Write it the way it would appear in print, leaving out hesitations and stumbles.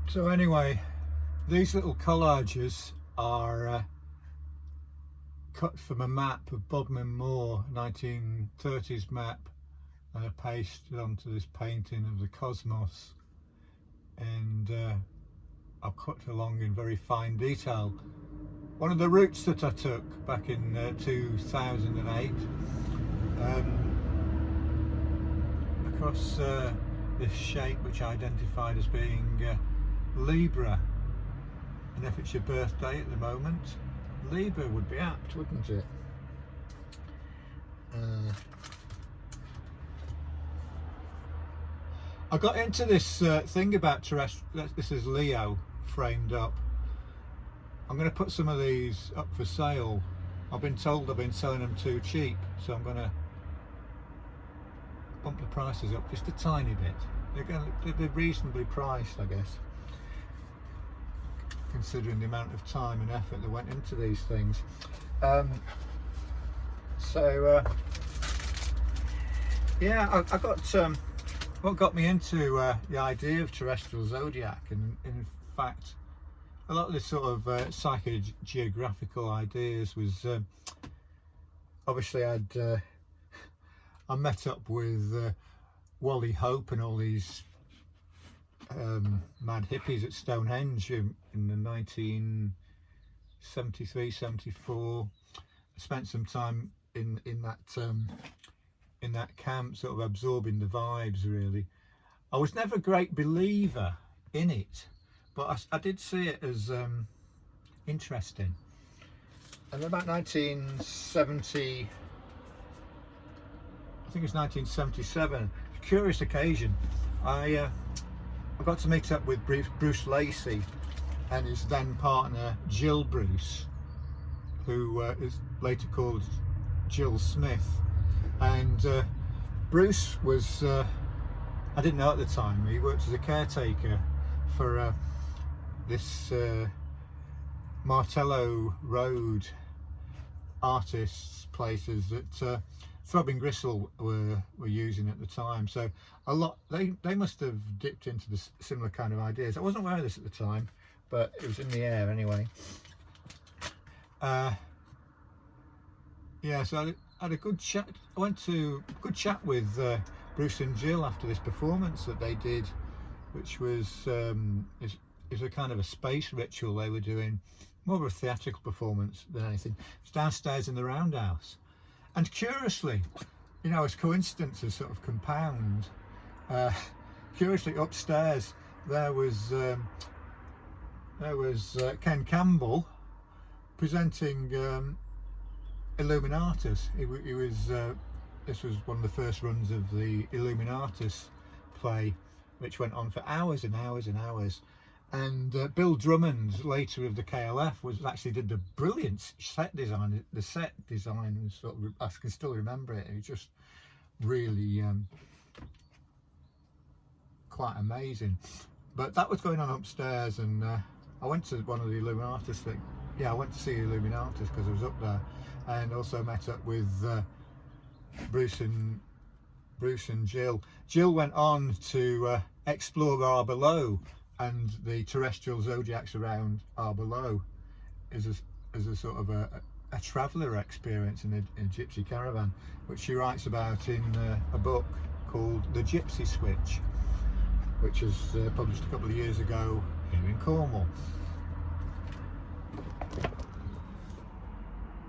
So anyway, these little collages are cut from a map of Bodmin Moor, 1930s map, and are pasted onto this painting of the cosmos, and I've cut along in very fine detail. One of the routes that I took back in 2008 across this shape which I identified as being Libra, and if it's your birthday at the moment, Libra would be apt, wouldn't it? I got into this thing about terrestrial. This is Leo framed up. I'm going to put some of these up for sale. I've been told I've been selling them too cheap, so I'm going to bump the prices up just a tiny bit. They're reasonably priced, I guess, considering the amount of time and effort that went into these things. Yeah, I got what got me into the idea of terrestrial zodiac, and in fact a lot of this sort of psychogeographical ideas was obviously I met up with Wally Hope and all these mad hippies at Stonehenge in the 1973-74. I spent some time in that camp, sort of absorbing the vibes really. I was never a great believer in it, but I did see it as interesting. And about 1970, I think it's 1977, curious occasion, I got to meet up with Bruce Lacey and his then partner Jill Bruce, who is later called Jill Smith. And Bruce was, I didn't know at the time, he worked as a caretaker for this Martello Road artists places that Throbbing Gristle were using at the time. So a lot, they must have dipped into the similar kind of ideas. I wasn't aware of this at the time, but it was in the air anyway. Yeah, so I had a good chat. I went to a good chat with Bruce and Jill after this performance that they did, which was is a kind of a space ritual they were doing, more of a theatrical performance than anything. It's downstairs in the roundhouse, and curiously, you know, as coincidences sort of compound, curiously upstairs there was Ken Campbell presenting Illuminatus. He was this was one of the first runs of the Illuminatus play, which went on for hours and hours and hours. And Bill Drummond, later of the KLF, actually did the brilliant set design. The set design was sort of, I can still remember it. It was just really quite amazing. But that was going on upstairs, and I went to one of the Illuminatus things. Yeah, I went to see Illuminatus because I was up there, and also met up with Bruce and Jill. Jill went on to explore our below and the terrestrial zodiacs around our below as a sort of a traveller experience in a gypsy caravan, which she writes about in a book called The Gypsy Switch, which was published a couple of years ago here in Cornwall.